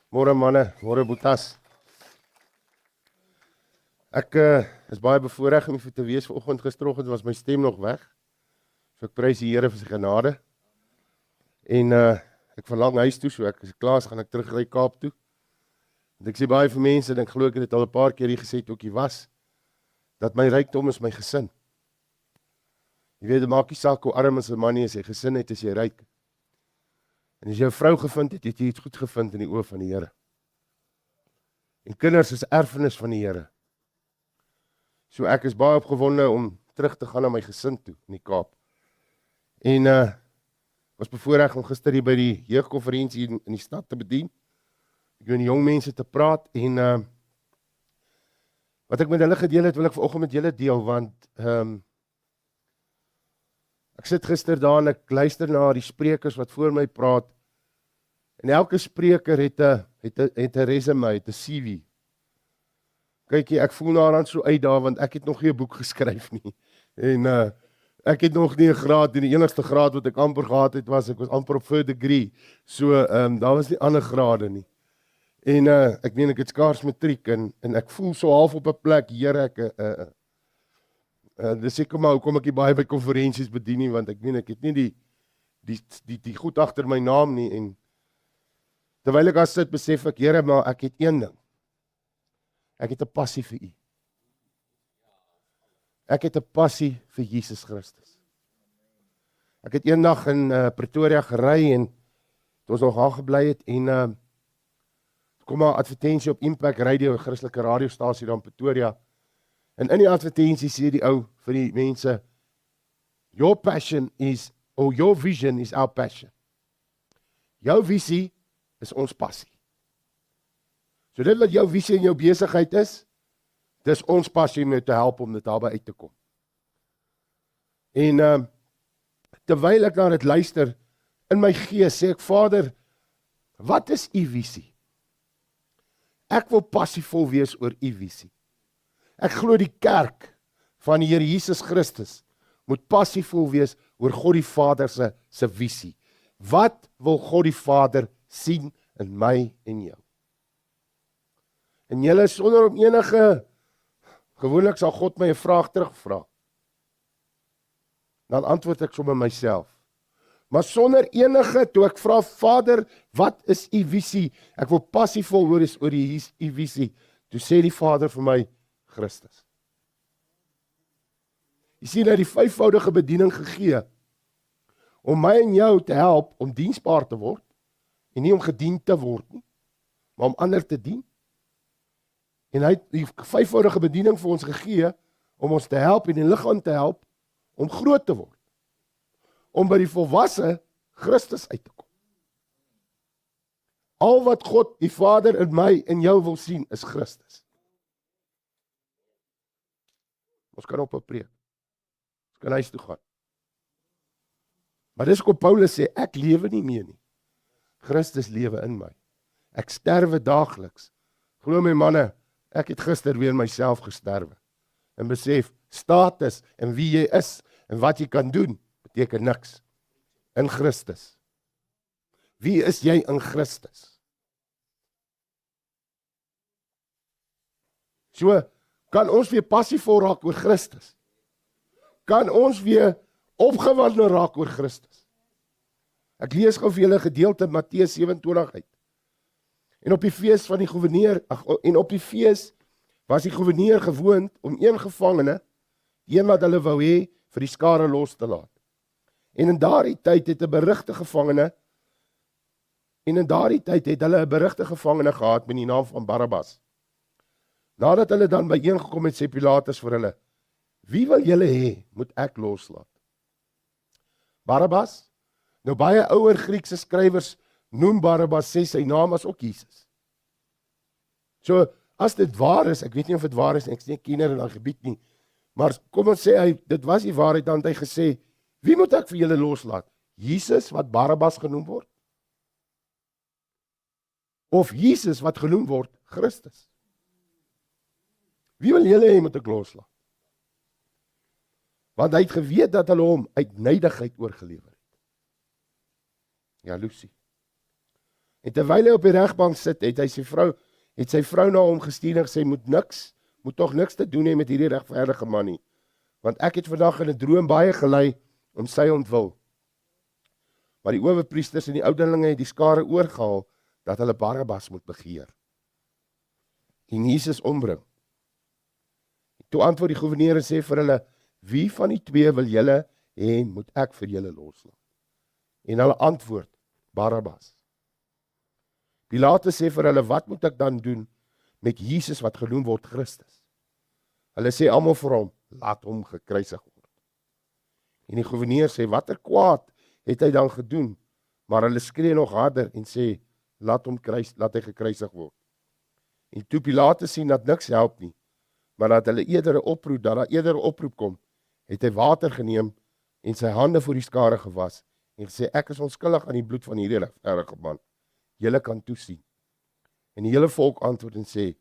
Môre manne, môre boetas. Ek is baie bevoorreg om hier te wees vanoggend. Gisteroggend was my stem nog weg. So ek prys die Here vir sy genade. En ek verlang huis toe, so ek is klaar, gaan ek terug ry Kaap toe. Want ek sê baie vir mense en ek glo ek het dit al 'n paar keer hier gesê toe ek hier was, dat my rykdom is my gesin. Jy weet, dit maak nie saak hoe arm as 'n man nie, as jy gesin het, is jy ryk. En as jy 'n vrou gevind het, het jy iets goed gevind in die oë van die Here. En kinders is erfenis van die Here. So ek is baie opgewonde om terug te gaan na my gesin toe in die Kaap. En was bevoorreg om gister hier by die jeugkonferensie in die stad te bedien. Ek met die jong mense te praat en wat ek met hulle gedeel het, wil ek vanoggend met julle deel, want ek sit gister daar en ek luister na die sprekers wat voor my praat. En elke spreker het 'n resume, het 'n CV. Kykie, ek voel daaraan so uit daar, want ek het nog nie 'n boek geskryf nie. En ek het nog nie 'n graad, en die enigste graad wat ek amper gehad het, ek was amper op 3rd degree. So, daar was nie ander grade nie. En ek meen, ek het skaars matriek, en ek voel so half op 'n plek, Here, dis seker maar hoekom ek nie baie by konferensies bedien nie, want ek meen, ek het nie die goed agter my naam nie, en terwyl ek daar sit, besef ek, Here, maar ek het een ding. Ek het 'n passie vir U. Ek het 'n passie vir Jesus Christus. Ek het eendag in Pretoria gery en toe ons nog daar gebly het en kom maar advertensie op Impact Radio, 'n Christelike radiostasie daar in Pretoria. En in die advertensie sê die ou vir die mense, your vision is our passion. Jou visie is ons passie. So dit wat jou visie en jou besigheid is, dis ons passie om jou te help om dit daarby uit te kom. En terwyl ek na dit luister, in my gees sê ek, Vader, wat is U visie? Ek wil passievol wees oor U visie. Ek glo die kerk van die Here Jesus Christus moet passievol wees oor God die Vader se visie. Wat wil God die Vader sien in my en jou? En julle sonder om enige, gewoonlik sal God my 'n vraag terugvra. Dan antwoord ek sommer myself. Maar sonder enige, toe ek vra, Vader, wat is U visie? Ek wil passievol wees oor U visie. Toe sê die Vader vir my, Christus. Jy sien, hy het die 5voudige bediening gegee, om my en jou te help om diensbaar te word, en nie om gedien te word nie, maar om ander te dien. En hy het die 5voudige bediening vir ons gegee, om ons te help en die liggaam te help, om groot te word. Om by die volwasse Christus uit te kom. Al wat God, die Vader in my en jou wil sien, is Christus. Ons kan op 'n preek. Ons kan huis toe gaan. Maar dis hoekom Paulus sê, ek lewe nie meer nie. Christus lewe in my. Ek sterwe daagliks. Glo my manne, ek het gister weer myself gesterwe. En besef, status en wie jy is en wat jy kan doen, beteken niks. In Christus. Wie is jy in Christus? So, kan ons weer passievol raak oor Christus? Kan ons weer opgewonde raak oor Christus? Ek lees gou vir julle 'n gedeelte in Matteus 27 uit. En op die fees van die goewerneur, was die goewerneur gewoond om een gevangene, een wat hulle wou hê, vir die skare los te laat. En in daardie tyd het hulle 'n berigte gevangene gehad met die naam van Barabbas. Nadat hulle dan byeengekom het, sê Pilatus vir hulle, wie wil julle hê, moet ek loslaat? Barabbas? Nou baie ouer Griekse skrywers noem Barabbas, sê sy naam as ook Jesus. So, as dit waar is, ek weet nie of dit waar is, ek is nie 'n kenner in daai gebied nie, maar kom ons sê hy, dit was die waarheid, dan het hy gesê, wie moet ek vir julle loslaat? Jesus wat Barabbas genoem word? Of Jesus wat genoem word Christus? Wie wil julle hê moet ek loslaat? Want hy het geweet dat hulle hom uit nydigheid oorgelewer het. Jaloesie. En terwyl hy op die regbank sit, het sy vrou na hom gestuur en gesê, moet tog niks te doen hê met hierdie regverdige man nie. Want ek het vandag in 'n droom baie gelei om sy ontwil. Maar die owerpriesters en die ouderlinge het die skare oorgehaal dat hulle Barabbas moet begeer en Jesus ombring. Toe antwoord die goewerneur en sê vir hulle, wie van die twee wil julle hê moet ek vir julle loslaat? En hulle antwoord, Barabbas. Pilatus sê vir hulle, wat moet ek dan doen met Jesus wat genoem word Christus? Hulle sê almal vir hom, laat hom gekruisig word. En die goewerneur sê, watter kwaad het hy dan gedoen? Maar hulle skree nog harder en sê, laat hy gekruisig word. En toe Pilatus sien dat niks help nie, maar dat hulle eerder 'n oproep kom, het hy water geneem en sy hande voor die skare gewas en gesê, ek is onskuldig aan die bloed van hierdie regverdige man. Julle kan toesien. En die hele volk antwoord en sê,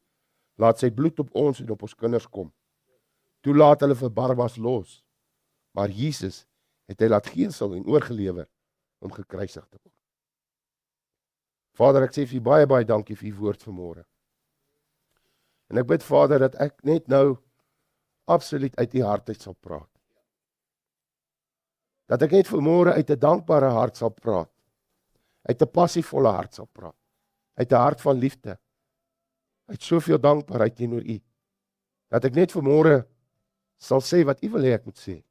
laat sy bloed op ons en op ons kinders kom. Toe laat hulle vir Barabbas los, maar Jesus het hy laat geesel en oorgelewer om gekruisig te word. Vader, ek sê vir baie, baie dankie vir u woord vanmôre. En ek bid, Vader, dat ek net nou absoluut uit die hart uit sal praat. Dat ek net vanmôre uit 'n dankbare hart sal praat. Uit 'n passievolle hart sal praat. Uit 'n hart van liefde. Uit soveel dankbaarheid teenoor u. Dat ek net vanmôre sal sê wat u wil hê ek moet sê.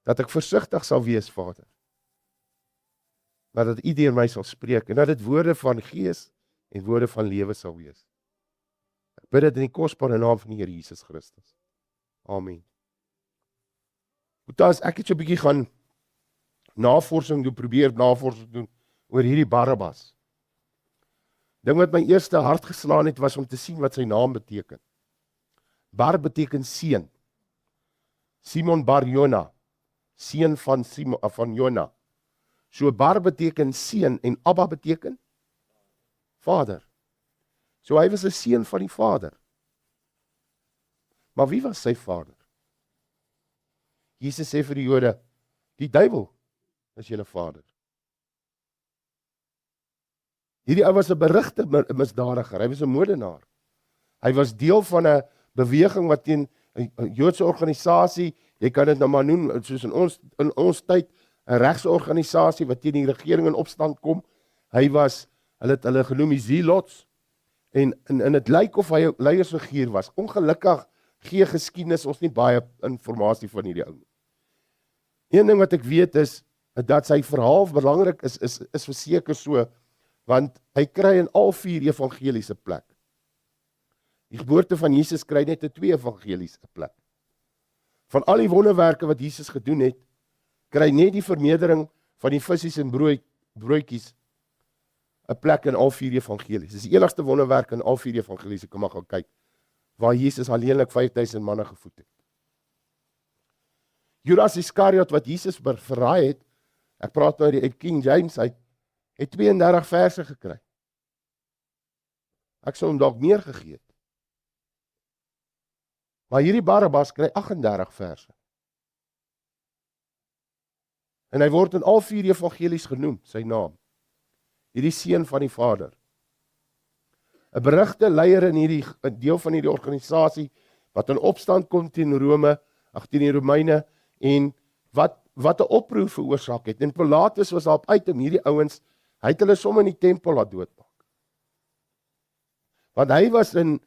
Dat ek versigtig sal wees, Vader. Maar dat u deur my sal spreek en dat dit woorde van gees en woorde van lewe sal wees. Ek bid dit in die kosbare naam van die Here Jesus Christus. Amen. Goed, ek het so 'n bietjie gaan probeer navorsing doen oor hierdie Barabbas. Ding wat my eerste hart geslaan het was om te sien wat sy naam beteken. Bar beteken seun. Simon bar Jona, seun van Jona. So Bar beteken seun en Abba beteken Vader. So hy was 'n seun van die Vader. Maar wie was sy vader? Jesus sê vir die Jode, die duiwel is julle vader. Hierdie ou was 'n berugte misdadiger, hy was 'n moordenaar. Hy was deel van 'n beweging wat teen 'n Joodse organisasie, jy kan dit nou maar noem, soos in ons tyd, 'n regsorganisasie wat teen die regering in opstand kom. Hulle het hulle genoem die Zealots, en dit lyk of hy 'n leiersfiguur was. Ongelukkig gee geskiedenis ons nie baie inligting van hierdie ou nie. Een ding wat ek weet is, dat sy verhaal belangrik is verseker so, want hy kry in al 4 evangeliese plek. Die geboorte van Jesus kry net in 2 evangeliese plek. Van al die wonderwerke wat Jesus gedoen het, kry net die vermeerdering van die visse en broodjies 'n plek in al 4 evangelies. Dis die enigste wonderwerk in al 4 evangelies, ek kan maar gaan kyk, waar Jesus alleenlik 5000 manne gevoed het. Judas Iskariot wat Jesus verraai het, ek praat nou uit King James, hy het 32 verse gekry. Ek sou hom dalk meer gegee het. Maar hierdie Barabbas kry 38 verse. En hy word in al 4 evangelies genoem, sy naam. Hierdie seun van die Vader. 'n berugte leier in een deel van hierdie organisasie, wat in opstand kom teen die Romeine, en wat 'n oproer veroorsaak het. En Pilatus was daarop uit om hierdie ouens, hy het hulle sommer in die tempel laat doodmaak. Want hy was in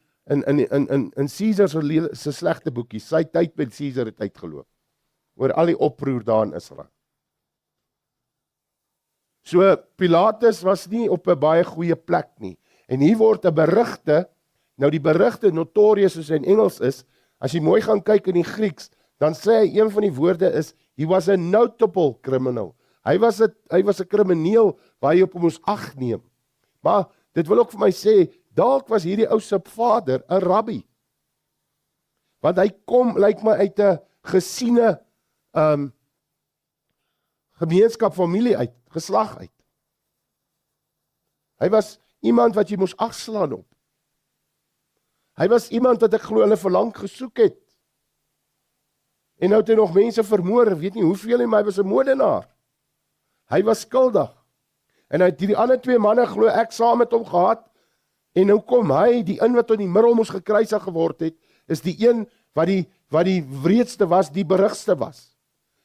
Caesar se slegte boekie, sy tyd met Caesar het uitgeloop, oor al die oproer daar in Israel. So Pilatus was nie op 'n baie goeie plek nie. En hier word 'n berugte, nou die berugte notorious soos hy in Engels is, as jy mooi gaan kyk in die Grieks, dan sê hy een van die woorde is, he was a notable criminal. Hy was 'n krimineel waar jy op hom moes ag neem. Maar dit wil ook vir my sê, dalk was hierdie ou se vader 'n rabbi. Want hy kom, lyk my, uit 'n gesiene gemeenskap, familie uit, geslag uit. Hy was iemand wat jy moes agslaan op. Hy was iemand wat ek glo hulle verlang gesoek het. En nou het hy nog mense vermoor, weet nie hoeveel nie, maar hy was 'n moordenaar. Hy was skuldig. En hy het hierdie ander 2 manne glo ek saam met hom gehad. En nou kom hy, die een wat in die middel moes gekruisig geword het, is die een wat die wreedste was, die berigste was.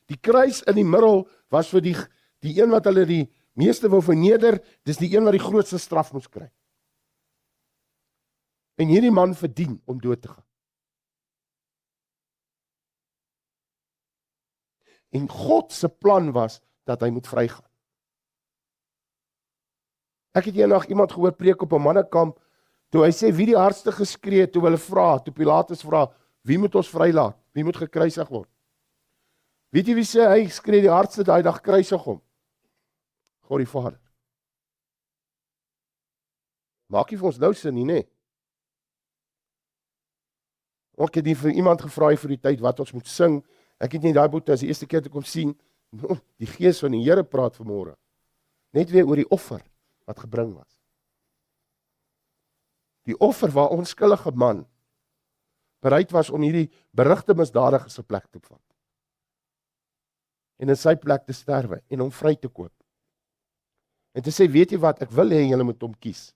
Die kruis in die middel was vir die een wat hulle die meeste wou verneder, dis die een wat die grootste straf moes kry. En hierdie man verdien om dood te gaan. En God se plan was dat hy moet vrygaan. Ek het eendag iemand gehoor preek op 'n mannekamp, toe hy sê wie die hardste geskree het, toe hulle vra, toe Pilatus vra, wie moet ons vrylaat? Wie moet gekruisig word? Weet jy wie sê hy skree die hardste daai dag, kruisig hom? God die Vader. Maak nie vir ons nou sin nie, nee. Ek het nie vir iemand gevra vir die tyd wat ons moet sing. Ek het nie daai boete as die eerste keer te kom sien. Die Gees van die Here praat vanmôre. Net weer oor die offer wat gebring was. Die offer waar onskuldige man bereid was om hierdie berugte misdadiger se plek te vat. En in sy plek te sterwe en hom vry te koop. En te sê, weet jy wat, ek wil hê julle moet hom kies.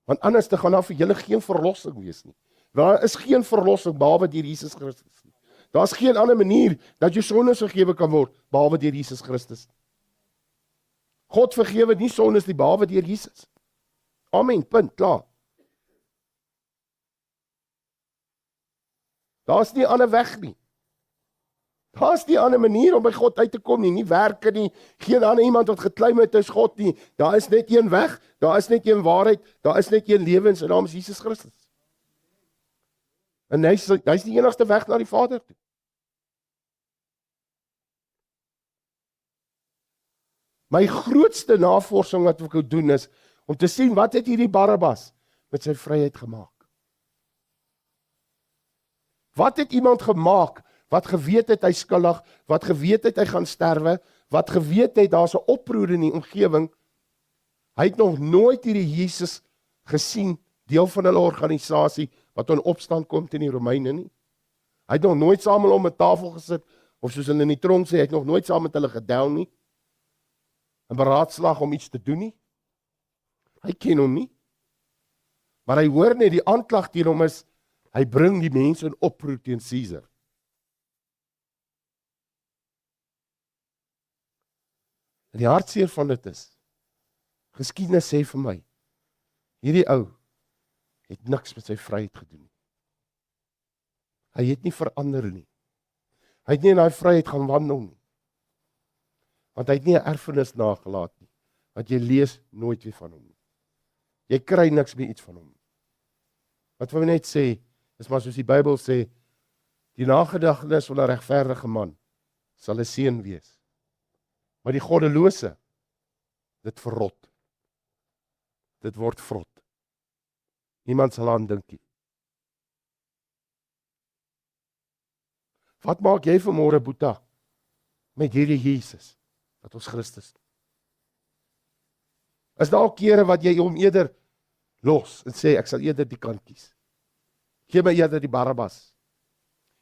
Want anders te gaan daar vir julle geen verlossing wees nie. Daar is geen verlossing behalwe deur Jesus Christus nie. Daar is geen ander manier dat jou sondes vergewe kan word behalwe deur Jesus Christus. God vergewe nie sondes nie behalwe deur Jesus. Amen, punt, klaar. Daar is nie 'n ander weg nie. Daar is nie 'n ander manier om by God uit te kom nie, nie werke nie, geen ander iemand wat geklim het is God nie. Daar is net een weg, daar is net een waarheid, daar is net een lewe en sy naam is Jesus Christus. En hy is die enigste weg na die Vader toe. My grootste navorsing wat ek wil doen is om te sien wat het hierdie Barabbas met sy vryheid gemaak. Wat het iemand gemaak wat geweet het hy skuldig, wat geweet het hy gaan sterwe, wat geweet het daar's 'n oproer in die omgewing. Hy het nog nooit hierdie Jesus gesien, deel van hulle organisasie wat in opstand kom teen die Romeine nie. Hy het nog nooit saam met hom op 'n tafel gesit of soos hulle in die tronk sê, hy het nog nooit saam met hulle gedel nie. 'n beraadslag om iets te doen nie. Hy ken hom nie. Maar hy hoor net die aanklag teen hom is, hy bring die mense in oproer teen Caesar. En die hartseer van dit is, geskiedenis sê vir my, hierdie ou het niks met sy vryheid gedoen nie. Hy het nie verander nie. Hy het nie in daai vryheid gaan wandel nie. Want hy het nie 'n erfenis nagelaat nie. Want jy lees nooit weer van hom nie. Jy kry niks meer iets van hom nie. Wat wil net sê, is maar soos die Bybel sê, die nagedagtenis van 'n regverdige man sal 'n seën wees. Maar die goddelose, dit verrot. Dit word vrot. Niemand sal aan dink nie. Wat maak jy vanmôre, Boeta, met hierdie Jesus, wat ons Christus? Is daar kere wat jy hom eerder los en sê, ek sal eerder die kant kies. Gee my eerder die Barabbas.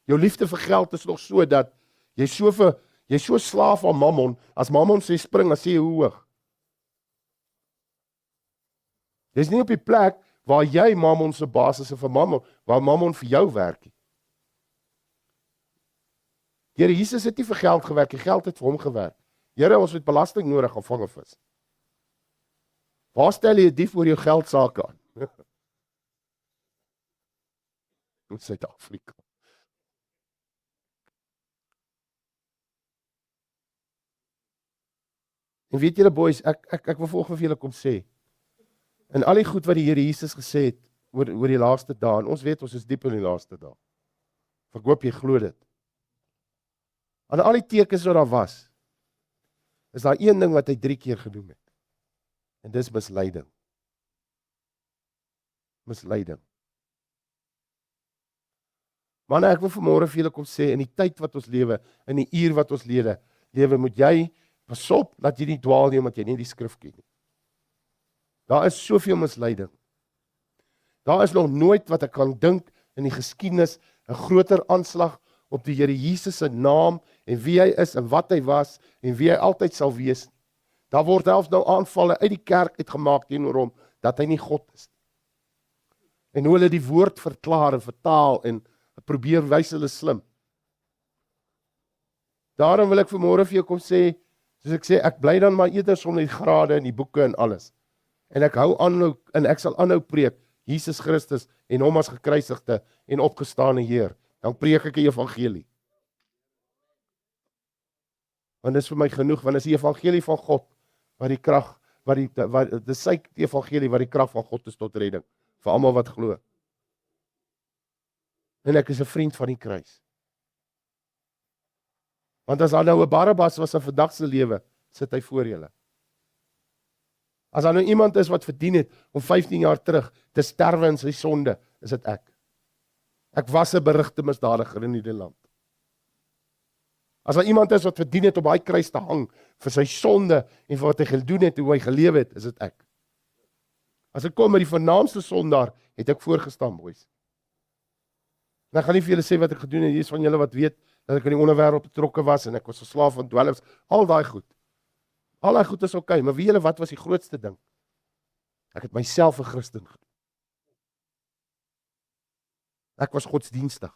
Jou liefde vir geld is nog so dat jy so slaaf aan Mammon, as Mammon sê spring, dan sê jy hoe hoog. Dis nie op die plek waar jy Mammon se basis is vir Mammon, waar Mammon vir jou werk nie. Here Jesus het nie vir geld gewerk, die geld het vir hom gewerk. Here, ons het belasting nodig om vang 'n vis. Waar stel jy 'n dief oor jou geld sake aan? In Suid-Afrika. En weet julle boys, ek wil volgens vir julle kom sê, en al die goed wat die Here Jesus gesê het oor die laaste dae, en ons weet ons is diep in die laaste dae. Ek hoop jy glo dit. Aan al die tekens wat daar was, is daar een ding wat hy 3 keer genoem het. En dis misleiding. Misleiding. Manne, ek wil vanmôre vir julle kom sê, in die tyd wat ons lewe, in die uur wat ons lewe, moet jy pas op dat jy nie dwaal nie, omdat jy nie die skrif ken nie. Daar is soveel misleiding. Daar is nog nooit wat ek kan dink in die geskiedenis 'n groter aanslag op die Here Jesus se naam en wie hy is en wat hy was en wie hy altyd sal wees. Daar word selfs nou aanvalle uit die kerk uitgemaak teenoor hom, dat hy nie God is. En hoe hulle die woord verklaar en vertaal en probeer wys hulle slim. Daarom wil ek vanmôre vir jou kom sê, soos ek sê, ek bly dan maar eerder sonder die grade en die boeke en alles. En ek hou aanhou en ek sal aanhou preek Jesus Christus en hom as gekruisigde en opgestane Heer. Dan preek ek die evangelie. Want dit is vir my genoeg, want dit is die evangelie van God wat die krag, dis sy evangelie wat die krag van God is tot redding vir almal wat glo. En ek is 'n vriend van die kruis. Want as daar nou 'n Barabbas was in vandag se lewe, sit hy voor julle. As daar nou iemand is wat verdien het om 15 jaar terug te sterwe in sy sonde, is dit ek. Ek was 'n berigte misdadiger in hierdie land. As daar iemand is wat verdien het om daai kruis te hang vir sy sonde en vir wat hy gedoen het, hoe hy geleef het, is dit ek. As ek kom met die vernaamste sondaar, het ek voorgestaan, boys. En ek gaan nie vir julle sê wat ek gedoen het, hier is van julle wat weet, dat ek in die onderwêreld betrokke was, en ek was 'n slaaf van dwelms, al daai goed. Al daai goed is oké, maar weet julle wat was die grootste ding? Ek het myself 'n Christen gedoen. Ek was godsdienstig.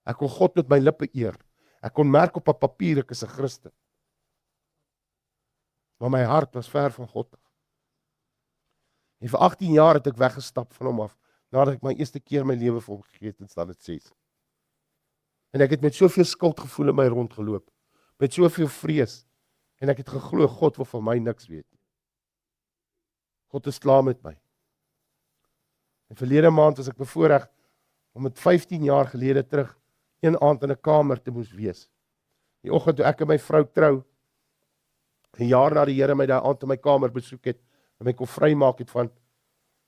Ek kon God met my lippe eer. Ek kon merk op 'n papier, ek is 'n Christen. Maar my hart was ver van God af. En vir 18 jaar het ek weggestap van hom af, nadat ek my eerste keer my lewe vir hom gegee het in Standaard 6. En ek het met soveel skuldgevoel in my rondgeloop, met soveel vrees, en ek het geglo, God wil van my niks weet. God is klaar met my. En verlede maand was ek bevoorreg om met 15 jaar gelede terug een aand in 'n kamer te moes wees. Die oggend toe ek en my vrou trou, 'n jaar na die Here my daai aand in my kamer besoek het, en my kon vrymaak het van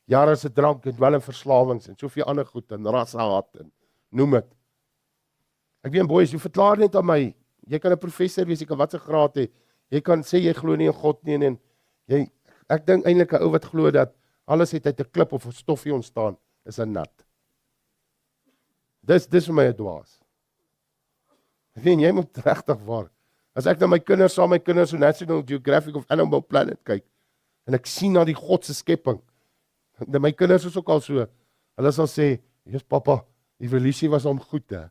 jare se drank en dwelmverslawings en soveel ander goed en rassehaat en noem dit. Ek weet boys, jy verklaar net aan my. Jy kan 'n professor wees, jy kan wat se graad hê. Jy kan sê jy glo nie in God nie en ek dink eintlik 'n ou wat glo dat alles het uit 'n klip of 'n stoffie ontstaan, is 'n nat. Dis vir my 'n dwaas. Ek weet jy moet regtig waar. As ek na my kinders saam met my kinders so National Geographic of Animal Planet kyk en ek sien na die God se skepping. My kinders is ook al so. Hulle sal sê, "Jesus pappa, evolusie was om goed hè."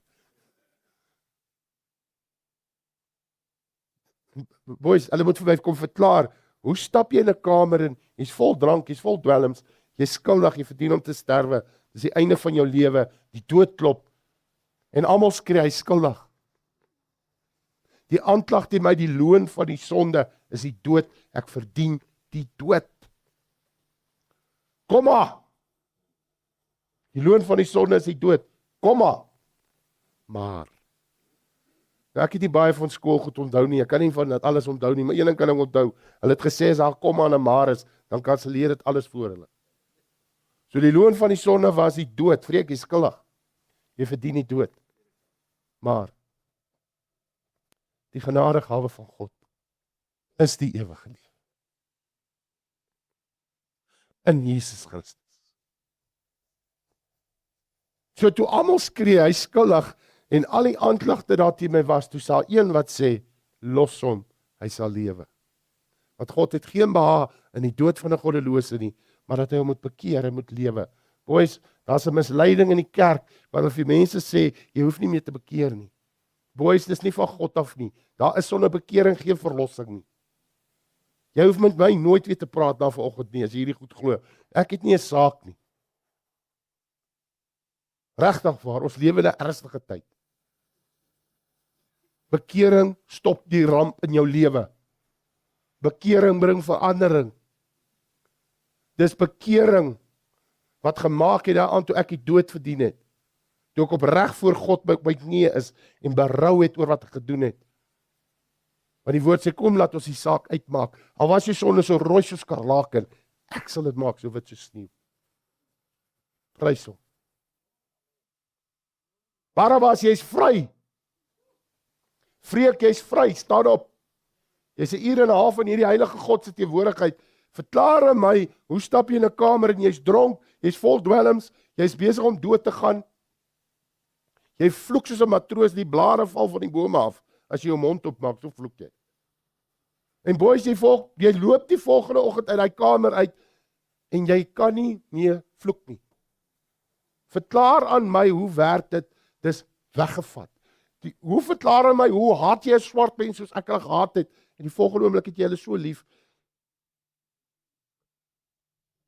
Boys, hulle moet vir my kom verklaar, hoe stap jy in 'n kamer en jy's vol drank, jy's vol dwelms, jy's skuldig, jy verdien om te sterwe, dis die einde van jou lewe, die dood klop, en almal skree hy skuldig. Die aanklag teen my, die loon van die sonde, is die dood, ek verdien die dood. Kom maar! Die loon van die sonde is die dood, kom maar, ek het nie baie van skool goed onthou nie, ek kan nie van dat alles onthou nie, maar een ding kan ek onthou, hulle het gesê as daar kom aan 'n maar is, dan kanselleer dit alles voor hulle. So die loon van die sonde was die dood, vreek, jy skuldig, jy verdien die dood, maar die genadegawe van God is die ewige lewe in Jesus Christus. So toe almal skree, hy skuldig, en al die aanklagte daar teen my was, toe sal een wat sê, los hom, hy sal lewe. Want God het geen behaag in die dood van 'n goddelose nie, maar dat hy hom moet bekeer, hy moet lewe. Boys, daar's 'n misleiding in die kerk, waar vir mense sê, jy hoef nie meer te bekeer nie. Boys, dis nie van God af nie. Daar is sonder bekering geen verlossing nie. Jy hoef met my nooit weer te praat na vanoggend nie, as jy hierdie goed glo. Ek het nie 'n saak nie. Regtig waar, ons lewe in 'n ernstige tyd. Bekering stop die ramp in jou lewe. Bekering bring verandering. Dis bekering wat gemaak het daaraan toe ek die dood verdien het. Toe ek opreg voor God by my knieë is en berou het oor wat ek gedoen het. Want die woord sê, kom laat ons die saak uitmaak. Al was jy sonde so rooi soos skarlaken, ek sal dit maak so wit soos sneeu. Prys hom. Barabbas, jy's vry. Vreek, jy's vry, staan op. Jy's 'n uur en 'n half in hierdie heilige God se teenwoordigheid. Verklaar aan my, hoe stap jy in 'n kamer en jy's dronk, jy's vol dwelms, jy's besig om dood te gaan. Jy vloek soos 'n matroos, die blare val van die bome af. As jy jou mond opmaak, so vloek jy. En boys, jy loop die volgende oggend uit die kamer uit, en jy kan nie meer vloek nie. Verklaar aan my, hoe werk dit? Dis weggevat. Hoe verklaar aan my, hoe haat jy 'n swart mens soos ek hulle gehaat het, en die volgende oomblik het jy hulle so lief.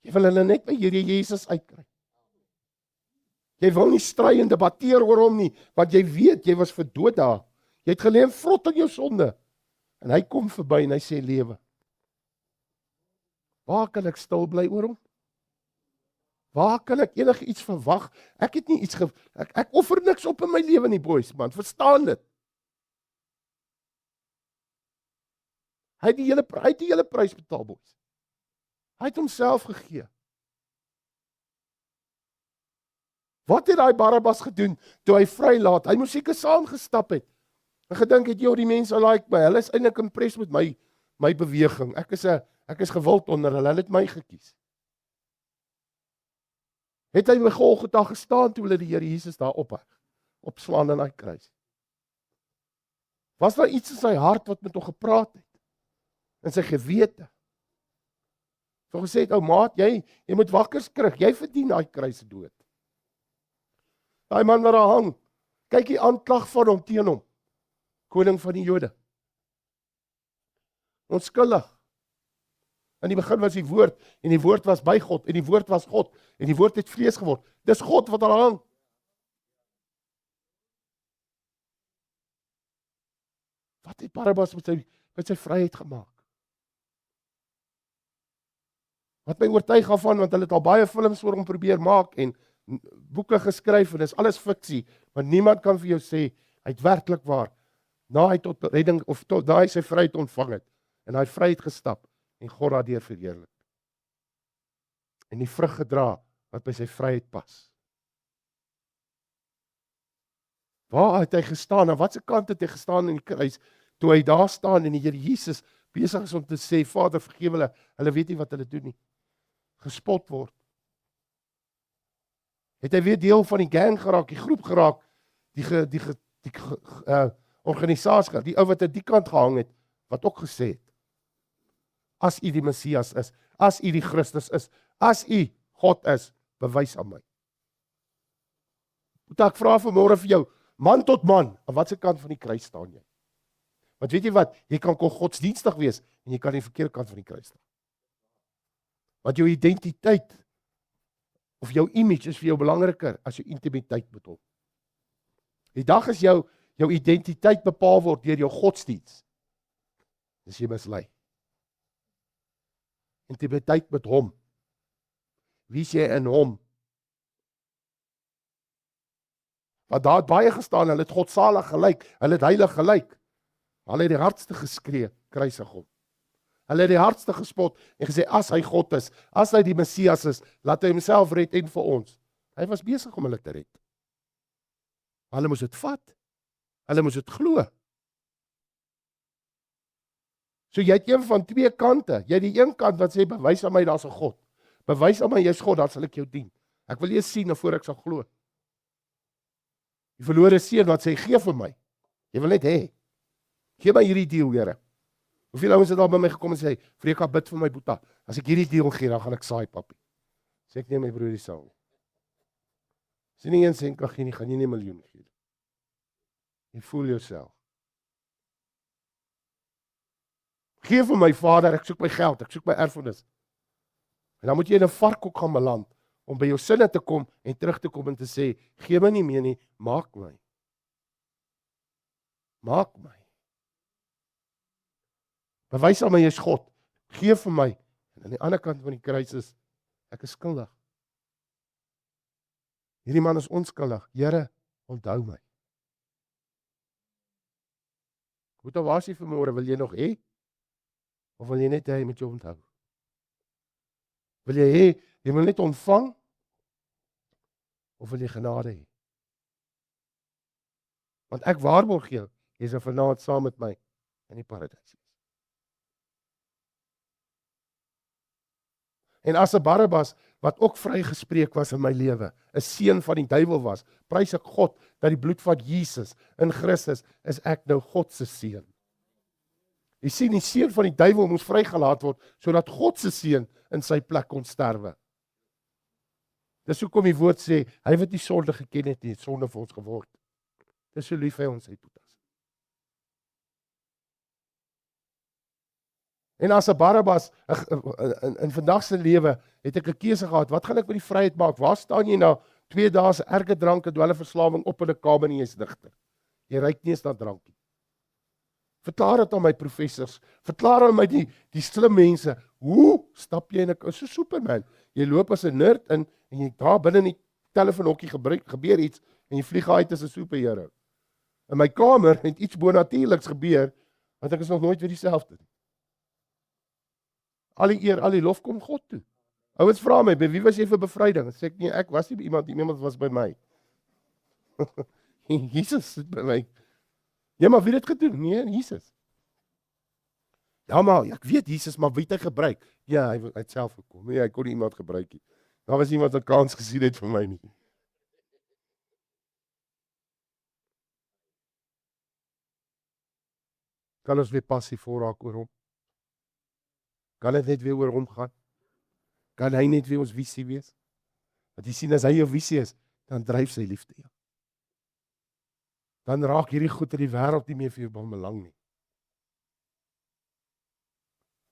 Jy wil hulle net by Here Jesus uitkry. Jy wil nie stry en debatteer oor hom nie, want jy weet, jy was vir dood daar. Jy het gelê en vrot in jou sonde. En hy kom verby en hy sê, lewe. Waar kan ek stil bly oor hom? Waar kan ek enige iets verwag? Ek het nie iets ek offer niks op in my lewe nie, boys, man, verstaan dit. Hy het die hele prys betaal, boys. Hy het homself gegee. Wat het daai Barabbas gedoen toe hy vrylaat? Hy moes seker saamgestap het. En gedink het, die mense like my. Hulle is eintlik impressed met my beweging. Ek is gewild onder hulle. Hulle het my gekies. Het hy by Golgotha gestaan toe hulle die Here Jesus daar opslaan in daai kruis? Was daar iets in sy hart wat met hom gepraat het? In sy gewete? So gesê het, ou maat, jy moet wakker skrik. Jy verdien daai kruis dood. Daai man wat daar hang, kyk die aanklag van hom teen hom. Koning van die Jode. Onskuldig. In die begin was die woord, en die woord was by God, en die woord was God, en die woord het vlees geword. Dis God wat daar hang. Wat het Barabbas met sy vryheid gemaak? Wat my oortuig van, want hulle het al baie films oor hom probeer maak, en boeke geskryf, en dis alles fiksie, maar niemand kan vir jou sê, hy het werklik waar, na hy tot redding, of na hy sy vryheid ontvang het, en hy het vryheid gestap, en God daardeur verheerlik. En die vrug gedra, wat by sy vryheid pas. Waar het hy gestaan, aan watse kant het hy gestaan in die kruis, toe hy daar staan, en die Here Jesus besig is om te sê, Vader, vergewe hulle weet nie wat hulle doen nie, gespot word. Het hy weer deel van die gang geraak, die groep geraak, die organisasie, die ou wat aan die kant gehang het, wat ook gesê het, as u die Messias is, as u die Christus is, as u God is, bewys aan my. Moet ek vra vanmôre vir jou, man tot man, aan watse kant van die kruis staan jy? Want weet jy wat, jy kan godsdienstig wees, en jy kan aan die verkeerde kant van die kruis staan. Want jou identiteit, of jou image is vir jou belangriker, as jou intimiteit met hom. Die dag as jou identiteit bepaal word deur jou godsdienst, is jy mislei. Intimiteit met hom. Wie is jy in hom? Want daar het baie gestaan, hulle het godsalig gelyk, hulle het heilig gelyk. Hulle het die hardste geskree, kruisig hom. Hulle het die hardste gespot en gesê, as hy God is, as hy die Messias is, laat hy homself red en vir ons. Hy was besig om hulle te red. Hulle moes dit vat. Hulle moes dit glo. So jy het een van twee kante. Jy het die een kant wat sê, bewys aan my, daar's 'n God. Bewys aan my, jy's God, dan sal ek jou dien. Ek wil eers sien, voor ek sal glo. Die verlore seun wat sê, gee vir my. Jy wil net hê. Gee my hierdie deal, Here. Hoeveel ouens het al by my gekom en sê, Freka, bid vir my boeta. As ek hierdie deal gee, dan gaan ek saai, papi. Sê ek neem my broer die saam. Sê nie 1 sent kan gee nie, gaan jy nie 1 miljoen gee. Jy voel jouself. Gee vir my Vader, ek soek my geld, ek soek my erfenis. En dan moet jy in 'n varkhok gaan beland, om by jou sinne te kom, en terug te kom en te sê, gee my nie meer nie, maak my. Maak my. Bewys aan my, jy is God, gee vir my. En aan die ander kant van die kruis is, ek is skuldig. Hierdie man is onskuldig, Here, onthou my. Goed, waar is jy vanmôre, wil jy nog hê? Of wil jy net hê, met jou onthou? Wil jy hê, jy wil net ontvang? Of wil jy genade hê? Want ek waarborg jou, jy is vanaand saam met my in die paradys. En as 'n Barabbas, wat ook vrygespreek was in my lewe, 'n seun van die duiwel was, prys ek God, dat die bloed van Jesus in Christus, is ek nou God se seun. Jy sien, die seun van die duiwel moes vrygelaat word, sodat God se seun in sy plek kon sterwe. Dis hoekom die woord sê, hy wat die sonde geken het, het sonde vir ons geword. Dis so lief hy ons het. En as 'n Barabbas, in vandag se lewe, het ek 'n keuse gehad, wat gaan ek met die vryheid maak? Waar staan jy na 2 dae se erge drank en dwelmverslawing op in 'n kamer en jy is digter? Jy ruik nie eens na drankie. Verklaar dit aan my professors, verklaar aan my die slim mense, hoe stap jy in 'n, so Superman, jy loop as 'n nerd in, en jy daar binne in die telefoonhokkie gebeur iets, en jy vlieg uit as 'n superhero. In my kamer het iets bonatuurliks gebeur, want ek is nog nooit weer dieselfde nie. Al die eer, al die lof kom God toe. Ouens vra my, by wie was jy vir bevryding? Sê ek, nee, ek was nie by iemand was by my. Jesus het by my. Ja, maar wie het dit gedoen? Nee, Jesus. Ja, maar ek weet Jesus, maar wie het hy gebruik? Ja, hy het self gekom. Nee, hy kon nie iemand gebruik nie. Daar was iemand wat 'n kans gesien het vir my nie. Kan ons weer passief voorraak oor hom? Kan dit net weer oor hom gaan? Kan hy net weer ons visie wees? Want jy sien, as hy jou visie is, dan dryf sy liefde jou. Dan raak hierdie goed in die wêreld nie meer vir jou van belang nie.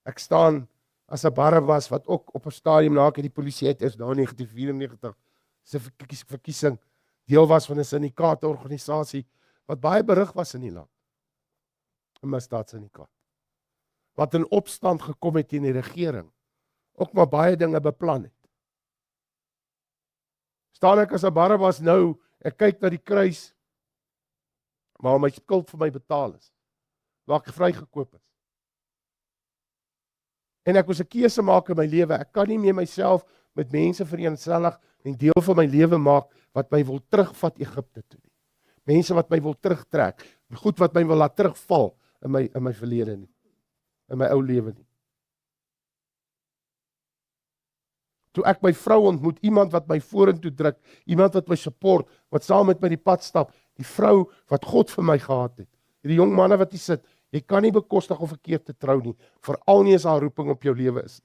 Ek staan as 'n Barabbas wat ook op 'n stadium na die polisie het is daar in 1994 se verkiesing deel was van 'n syndikaat organisasie wat baie berig was in die land. 'n Misdaadsyndikaat. Wat in opstand gekom het teen die regering. Ook maar baie dinge beplan het. Staan ek as 'n Barabbas nou, ek kyk na die kruis waar my skuld vir my betaal is. Waar ek vrygekoop is. En ek moes 'n keuse maak in my lewe. Ek kan nie meer myself met mense vereensellig en deel van my lewe maak wat my wil terugvat Egipte toe nie. Mense wat my wil terugtrek, goed wat my wil laat terugval in my verlede nie. In my ou lewe nie. Toe ek my vrou ontmoet, iemand wat my vorentoe druk, iemand wat my support, wat saam met my die pad stap, die vrou wat God vir my gehad het. Die jong manne wat hier sit, jy kan nie bekostig om verkeerd te trou nie, veral nie as haar roeping op jou lewe is.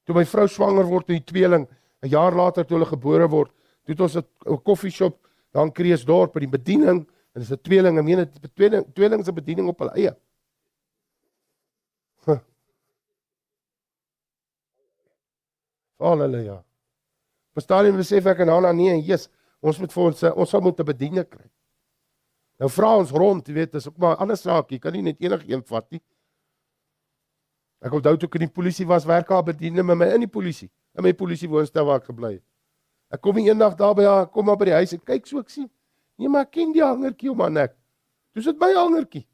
Toe my vrou swanger word en die tweeling, 'n jaar later toe hulle gebore word, toe het ons 'n koffieshop daar in Kreeusdorp by die bediening, en dis 'n tweeling, ek meen dit tweeling se bediening op hulle eie. Halleluja. Verstaan jy, besef ek en Hanna nee, Jesus, ons sal moet 'n bediening kry. Nou vra ons rond, jy weet, dis ook maar 'n ander saak, jy kan nie net enigiemand vat nie. Ek onthou toe ek in die polisie was, werk haar bediening met my in my polisie woonstel waar ek gebly het. Ek kom eendag daar by haar, kom maar by die huis en kyk so ek sien. Nee, maar ek ken die hangertjie om haar nek. Dis dit my hangertjie.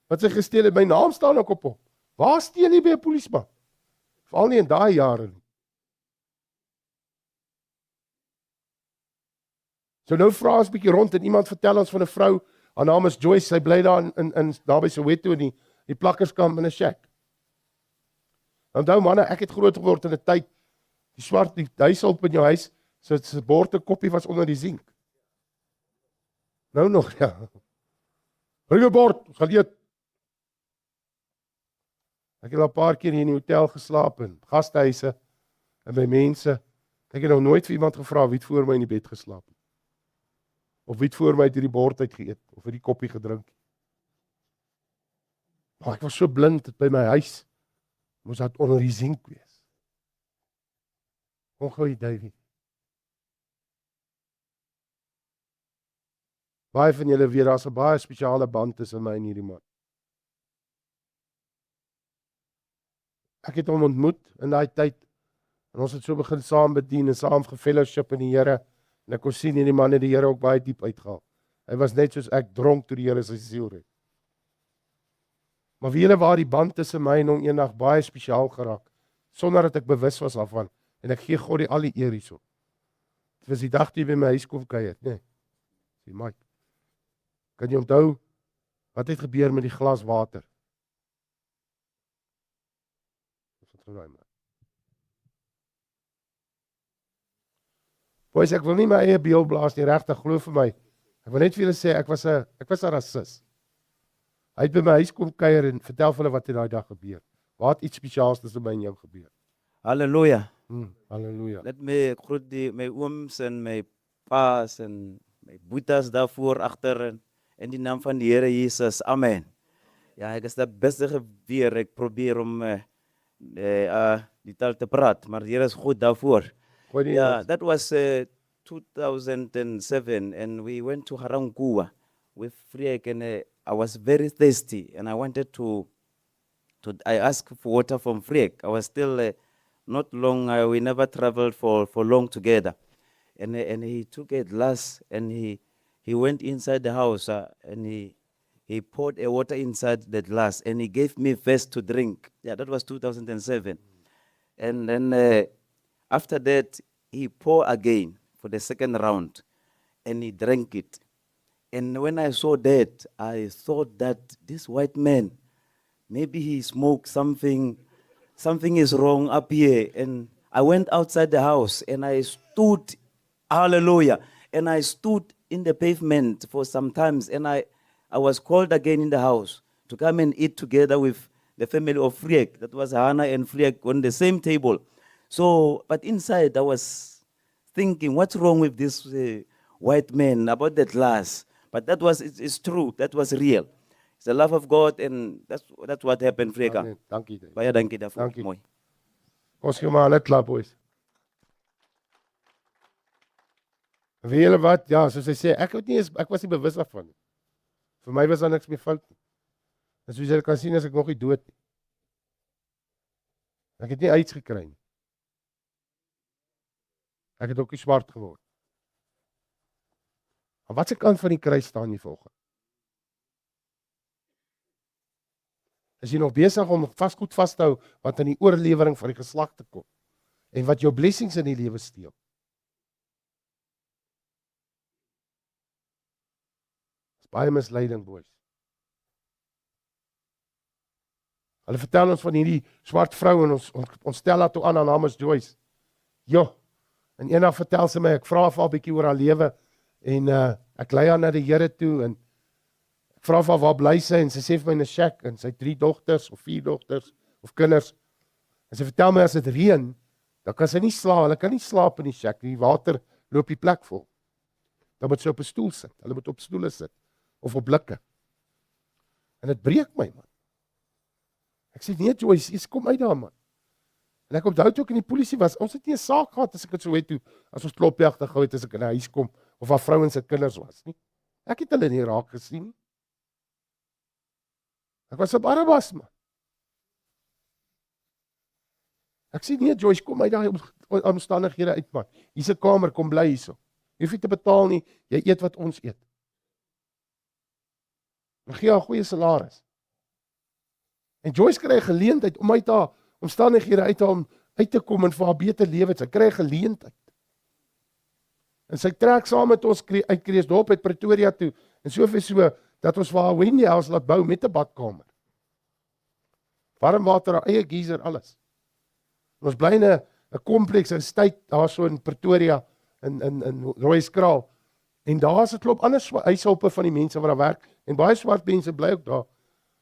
Wat sy gesteel het, my naam staan ook op hom. Waar steel jy by 'n polisieman? Veral nie in daai jare nie. So nou vra ons 'n bietjie rond en iemand vertel ons van 'n vrou, haar naam is Joyce, sy bly daar in daar by Soweto in die plakkerskamp in 'n shack. Onthou manne, ek het groot geword in 'n tyd, die huishulp in jou huis, so 'n bord 'n koppie was onder die sink. Nou nog, ja. Bring 'n bord, ons gaan eet. Ek het al 'n paar keer hier in die hotel geslaap in gastehuise en by mense. Ek het nog nooit vir iemand gevra wie het voor my in die bed geslaap het. Of wie het voor my uit hierdie bord uit geëet of hierdie koppie gedrink. Maar ek was so blind dat by my huis moes dat onder die sink wees. Ongehoor David. Baie van julle weet daar's 'n baie spesiale band tussen my en hierdie man. Ek het hom ontmoet in daai tyd en ons het so begin saam bedien en saam gefellowship in die Here en ek kon sien hierdie man het die Here ook baie diep uitgehaal. Hy was net soos ek dronk toe die Here sy siel red. Maar weet julle waar die band tussen my en hom eendag baie spesiaal geraak sonder dat ek bewus was daarvan en ek gee God al die eer hierso. Dit was die dag toe hy by my huis kom kuier, nee. Sê Mike, kan jy onthou wat het gebeur met die glas water? Boys, ek wil nie my eie beeld blaas nie, regtig, glo vir my. Ek wil net vir julle sê, ek was 'n rasis. Hy het by my huis kom kuier en vertel vir hulle wat in daai dag gebeur. Wat iets spesiaals tussen my en jou gebeur. Halleluja. Halleluja. Let me groet my ooms en my pa's en my boetas daarvoor achter en in die naam van die Here Jesus. Amen. Ja, ek is dat besig weer. Ek probeer om die taal te praat, maar die Here is goed daarvoor. Yeah, that was 2007 and we went to Harangua with Friek and I was very thirsty and I wanted I asked for water from Friek. I was still not long, we never traveled for long together. And he took a glass and he went inside the house and he poured a water inside the glass and he gave me first to drink. Yeah, that was 2007. And then after that, he poured again for the second round and he drank it. And when I saw that, I thought that this white man, maybe he smoked something is wrong up here. And I went outside the house and I stood, hallelujah, and I stood in the pavement for some times and I was called again in the house to come and eat together with the family of Friek. That was Hannah and Friek on the same table. So, but inside I was thinking, what's wrong with this white man about that glass? But that was, it's true, that was real. It's the love of God and that's what happened, Frieka. Amen. Dankie. Baie dankie daarvoor. Dankie. Mooi. Ons gee maar net klap, boys. Weet julle wat? Ja, soos hy sê, ek was nie bewus daarvan nie. Vir my was daar niks meer fout nie. En soos julle kan sien, is ek nog nie dood nie. Ek het nie AIDS gekry nie. Ek het ook nie swart geword. Aan watse kant van die kruis staan jy volgens? Is jy nog besig om goed vas te hou wat in die oorlewering van die geslagte kom en wat jou blessings in die lewe steel? Dis baie misleiding, boys. Hulle vertel ons van hierdie swart vrou en ons stel haar toe aan, haar naam is Joyce. Jo, en eendag vertel sy my, ek vra vir haar 'n bietjie oor haar lewe en ek lei haar na die Here toe en ek vra vir haar waar bly sy en sy sê vir my in 'n shack en sy 3 dogters of 4 dogters of kinders. En sy vertel my as dit reën, dan kan sy nie slaap, hulle kan nie slaap in die shack, die water loop die plek vol. Dan moet sy op 'n stoel sit. Hulle moet op stoele sit of op blikke. En dit breek my, man. Ek sê nee Joyce, jy kom uit daar, man. En ek onthou toe ek in die polisie was, ons het nie 'n saak gehad as ek dit so weet toe, as ons klopjagte gehou het as ek in 'n huis kom of waar vrouens en kinders was nie. Ek het hulle nie raak gesien nie. Ek was 'n Barabbas, man. Ek sê nee Joyce, kom uit daai omstandighede uit, man. Hier's 'n kamer, kom bly hierso. Jy hoef nie te betaal nie, jy eet wat ons eet. Ons gee haar 'n goeie salaris. En Joyce kry 'n geleentheid om uit haar omstandighede uit te kom en vir haar beter lewe. Sy kry 'n geleentheid. En sy trek saam met ons uit Kreeusdorp uit Pretoria toe. En soveel so dat ons vir haar Wendy House laat bou met 'n badkamer. Warm water, haar eie geyser, alles. En ons bly in 'n kompleks in Stuyt daar so in Pretoria in Rooikraal. En daar's 'n klop ander huishulpe van die mense wat daar werk en baie swart mense bly ook daar.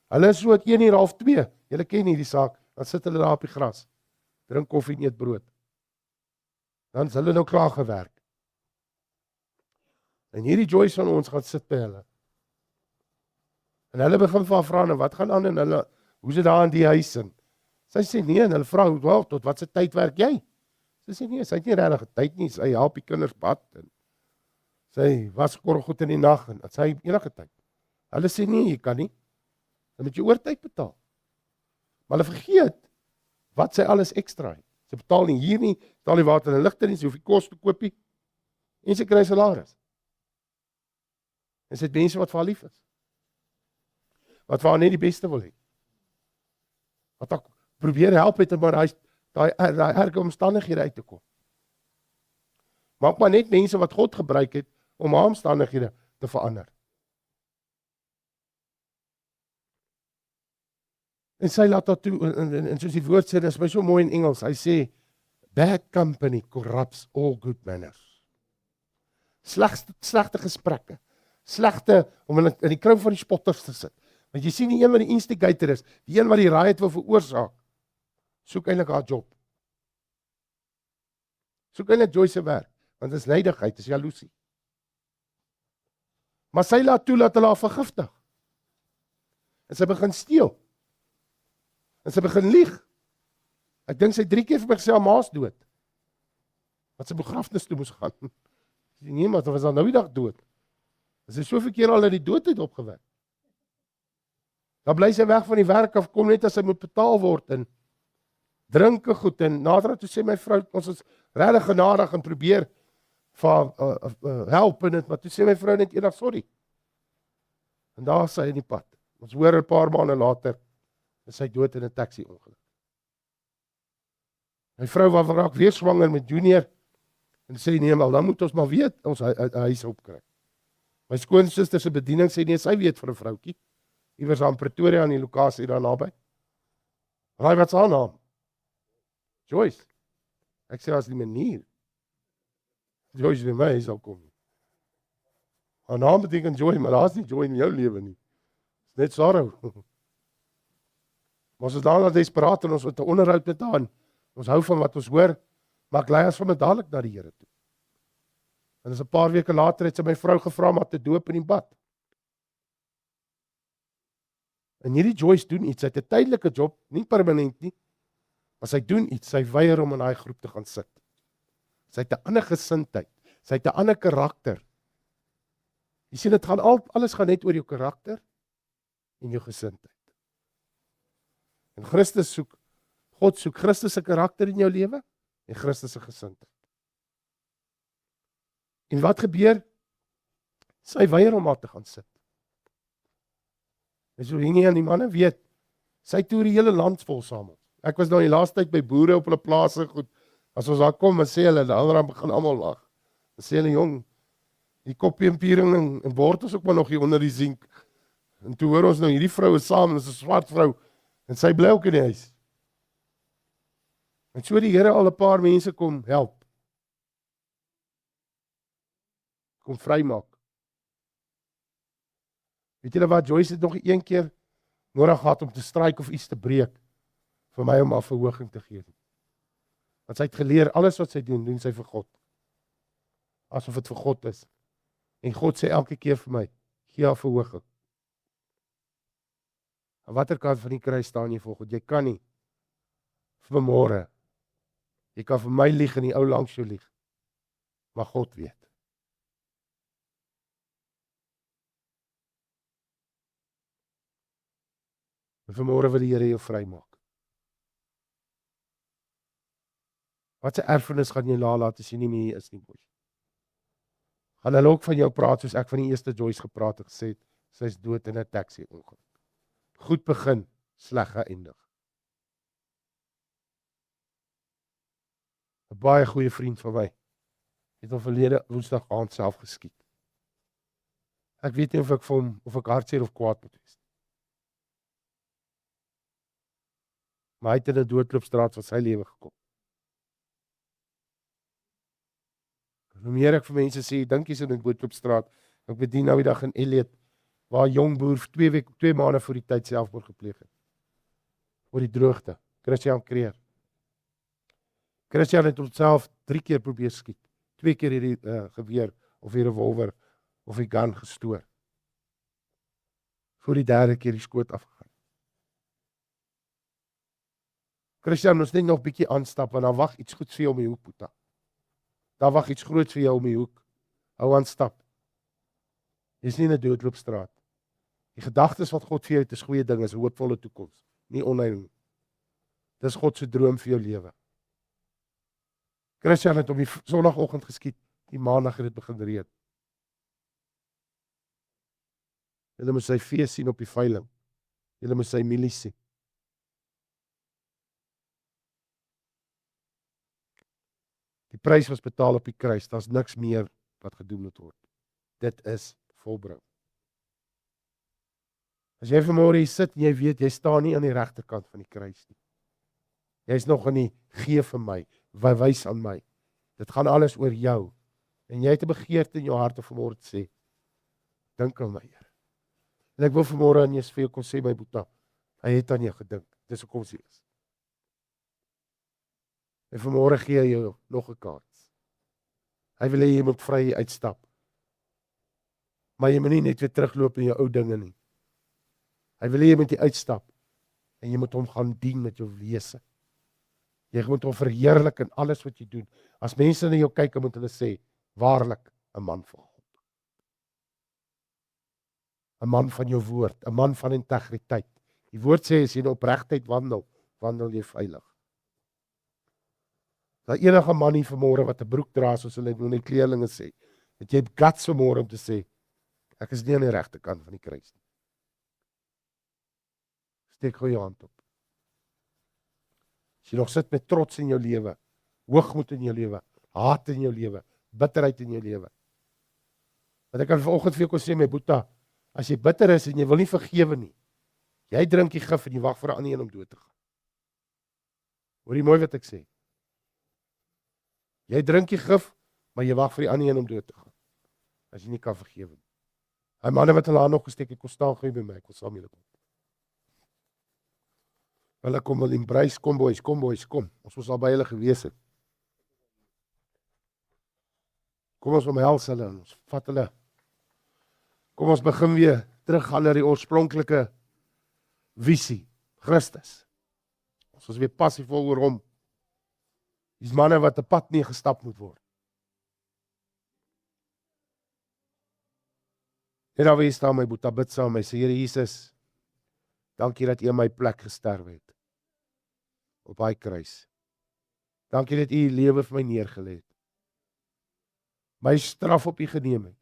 Hulle is so 1:30, 2. Julle ken hierdie saak. Dan sit hulle daar op die gras. Drink koffie en eet brood. Dan is hulle nou klaar gewerk. En hierdie Joyce van ons gaan sit by hulle. En hulle begin van vra en wat gaan aan en hulle hoe sit daar in die huis in? Sy sê nee en hulle vra wel tot wat se tyd werk jy? Sy sê nee, sy het nie regtig tyd nie. Sy help die kinders bad en sy was korrelgoed in die nag en sy enige tyd. Hulle sê nee, jy kan nie. Dan moet jy oortyd betaal. Maar hulle vergeet wat sy alles ekstra het. Sy betaal nie hier nie, betaal die water en ligte nie, sy hoef die kos te koop nie. En sy kry salaris. En sy het mense wat vir haar lief is. Wat vir haar net die beste wil hê. Wat ek probeer help het om daai erge omstandighede uit te kom. Maak maar net mense wat God gebruik het om haar omstandighede te verander. En sy laat dat toe, en soos die woord sê, dit is my so mooi in Engels, hy sê, bad company corrupts all good manners. Slegte gesprekke. Slegte om in die kroon van die spotters te sit. Want jy sien die een wat die instigator is, die een wat die riot wil veroorsaak, soek eintlik haar job. Soek eintlik Joyce se werk, want dit is neidigheid, dit is jaloesie. Maar sy laat toe dat hulle haar vergiftig. En sy begin steel. En sy begin lieg. Ek dink sy 3 keer vir my gesê, haar ma's dood. Wat sy begrafnis toe moes gaan. Nee, maar sy was al nou die dag dood. Sy is soveel keer al uit die doodheid opgewek. Dan bly sy weg van die werk af, kom net as sy moet betaal word, en drinke goed, en nader toe sê my vrou, ons is regtig genadig en probeer vir help in dit, maar toe sê my vrou net eendag sorry. En daar is sy in die pad. Ons hoor 'n paar maande later, is sy dood in 'n taxi ongeluk. My vrou raak weer swanger met Junior, en sê nee, maar dan moet ons maar weet, ons huis opkry. My skoonsister se bediening sê nee, sy weet van 'n vroutjie, iewers aan Pretoria aan die lokasie daar naby. Raai wat is haar naam? Joyce. Ek sê as die manier. Joyce by my sal kom. Haar naam beteken joy, maar daar is nie joy in jou lewe nie. Dit is net sorrow. Maar ons is daarna desperaat en ons het 'n onderhoud met haar. Ons hou van wat ons hoor, maar ek lei as van dadelik na die Here toe. En dis 'n paar weke later het sy my vrou gevra om haar te doop in die bad. En hierdie Joyce doen iets, sy het 'n tydelike job, nie permanent nie, maar sy doen iets, sy weier om in daai groep te gaan sit. Sy het 'n ander gesindheid, sy het 'n ander karakter. Jy sien, dit gaan alles gaan net oor jou karakter en jou gesindheid. En God soek Christus se karakter in jou lewe en Christus se gesindheid. En wat gebeur? Sy weier om haar te gaan sit. En so nie aan die manne weet, sy toer die hele land vol saam. Ek was nou in die laaste tyd by boere op hulle plase, goed, as ons daar kom, en sê hulle, dan begin almal lag. Dan sê hulle, jong, die koppie en piering en wortels ook maar nog hier onder die zink. En toe hoor ons nou, hierdie vrou is saam, dis 'n swart vrou, en sy bly ook in die huis. En so die Here al 'n paar mense kom help. Kom vrymaak. Weet julle wat, Joyce het nog een keer nodig gehad om te stryk of iets te breek, vir my om haar verhoging te gee. Want sy het geleer, alles wat sy doen sy vir God. Asof dit vir God is. En God sê elke keer vir my, gee haar verhoging. Aan watter kant van die kruis staan jy vir God? Jy kan nie vir môre. Jy kan vir my lieg en die ou langs jou lieg. Maar God weet. En vanmôre wil die Here jou vrymaak. Wat 'n erfenis gaan jy laat as jy nie meer is nie, boys? Gaan hulle ook van jou praat soos ek van die eerste Joyce gepraat het, gesê, sy is dood in 'n taxi ongeluk. Goed begin, sleg geëindig. 'n Baie goeie vriend van my het hom verlede Woensdag aand self geskiet. Ek weet nie of ek vir hom, of ek hartseer of kwaad moet wees. Maar hy het in 'n doodloopstraat van sy lewe gekom. Hoe meer ek vir mense sê, dink jy so in 'n doodloopstraat, ek bedien nou die dag in Elliot, waar 'n jong boer 2 maande voor die tyd selfmoord gepleeg het. Oor die droogte, Christian Kreer. Christian het homself 3 keer probeer skiet. 2 keer hierdie geweer, of die revolver, of die gun gestoor. Voor die 3de keer die skoot afgegaan. Christian moes net nog bietjie aanstap, want daar wag iets goeds vir jou om die hoek, Boeta. Daar wag iets groots vir jou om die hoek. Hou aan stap. Jy is nie in 'n doodloopstraat. Die gedagtes wat God vir jou het is goeie dinge, is 'n hoopvolle toekoms, nie onheil. Dis God se droom vir jou lewe. Christian het op die Sondagoggend geskiet, die Maandag het dit begin reën. Julle moet sy fees sien op die veiling. Julle moet sy milie sien. Die prys was betaal op die kruis, daar's niks meer wat gedoen moet word. Dit is volbring. As jy vanmôre hier sit en jy weet, jy staan nie aan die regterkant van die kruis nie. Jy's nog in die gee vir my, wys aan my. Dit gaan alles oor jou En jy het 'n begeerte in jou hart om vanmôre te sê, dink aan my, Here. En ek wil vanmôre aan jou vir jou kon sê, my Boeta, hy het aan jou gedink. Dis hoekom hy is. En vanmôre gee hy jou nog 'n kans. Hy wil hê jy moet vry uitstap. Maar jy moet nie net weer terugloop in jou ou dinge nie. Hy wil hê jy moet hier uitstap en jy moet hom gaan dien met jou wese. Jy moet hom verheerlik in alles wat jy doen. As mense na jou kyk, moet hulle sê, waarlik 'n man van God. 'n Man van jou woord, 'n man van integriteit. Die woord sê as jy in opregtheid wandel, wandel jy veilig. Daar enige man hier vanmôre wat 'n broek dra, soos hulle in die kleerlinge sê, dat jy guts vanmôre om te sê, ek is nie aan die regte kant van die kruis nie. Steek gou jou hand op. As jy nog sit met trots in jou lewe, hoogmoed in jou lewe, haat in jou lewe, bitterheid in jou lewe. Want ek kan vanoggend vir jou kon sê, my Boeta, as jy bitter is en jy wil nie vergewe nie, jy drink die gif en jy wag vir 'n ander een om dood te gaan. Hoor jy mooi wat ek sê? Jy drink die gif, maar jy wag vir die ander een om dood te gaan. As jy nie kan vergewe nie. Hy manne wat hulle aan nog gesteek het, kom staan gou by my, ek wil saam julle kom. Hulle kom wel embrace, kom boys, kom. Ons was al by hulle gewees het. Kom ons omhels hulle, ons vat hulle. Kom ons begin weer teruggaan na die oorspronklike visie, Christus. Ons is weer passievol oor hom. Dis manne wat 'n pad nie gestap moet word. En dan wees daar my Boeta, bid saam met my, sê Here Jesus, dankie dat U in my plek gesterf het. Op daai kruis. Dankie dat U lewe vir my neergelê het. My straf op U geneem het.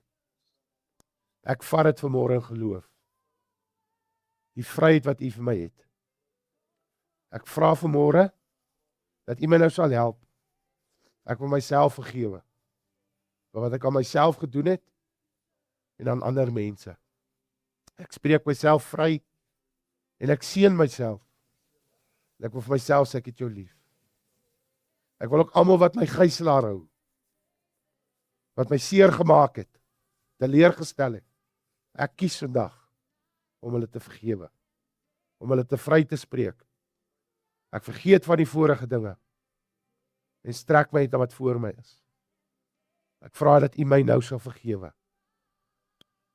Ek vat dit vanmôre in geloof. Die vryheid wat U vir my het. Ek vra vanmôre dat U my nou sal help. Ek wil myself vergewe. Wat ek aan myself gedoen het en aan ander mense. Ek spreek myself vry en ek seën myself. Ek wil vir myself sê ek het jou lief. Ek wil ook almal wat my gijslaar hou, wat my seer gemaak het, teleurgestel het. Ek kies vandag om hulle te vergewe, om hulle te vry te spreek. Ek vergeet van die vorige dinge en strek my uit na wat voor my is. Ek vra dat U my nou sal vergewe.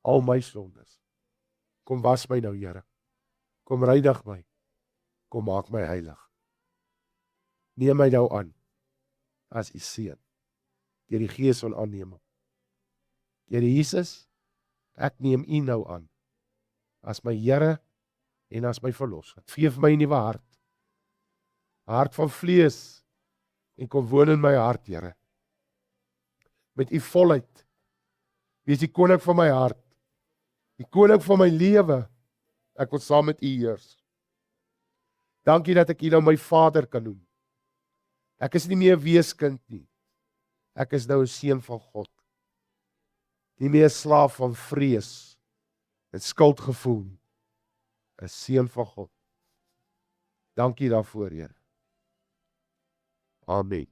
Al my sondes. Kom was my nou, Here. Kom reinig my. Kom maak my heilig. Neem my nou aan as U seun. Deur die Gees van aanneming. Here Jesus, ek neem U nou aan as my Here en as my verlosser. Gee vir my 'n nuwe hart. 'n Hart van vlees en kom woon in my hart, Here. Met U volheid. Wees die koning van my hart. Die koning van my lewe. Ek wil saam met U heers. Dankie dat ek U nou my Vader kan noem. Ek is nie meer 'n weeskind nie. Ek is nou 'n seun van God. Nie meer 'n slaaf van vrees en skuldgevoel nie. 'n Seun van God. Dankie daarvoor, Here. Amen.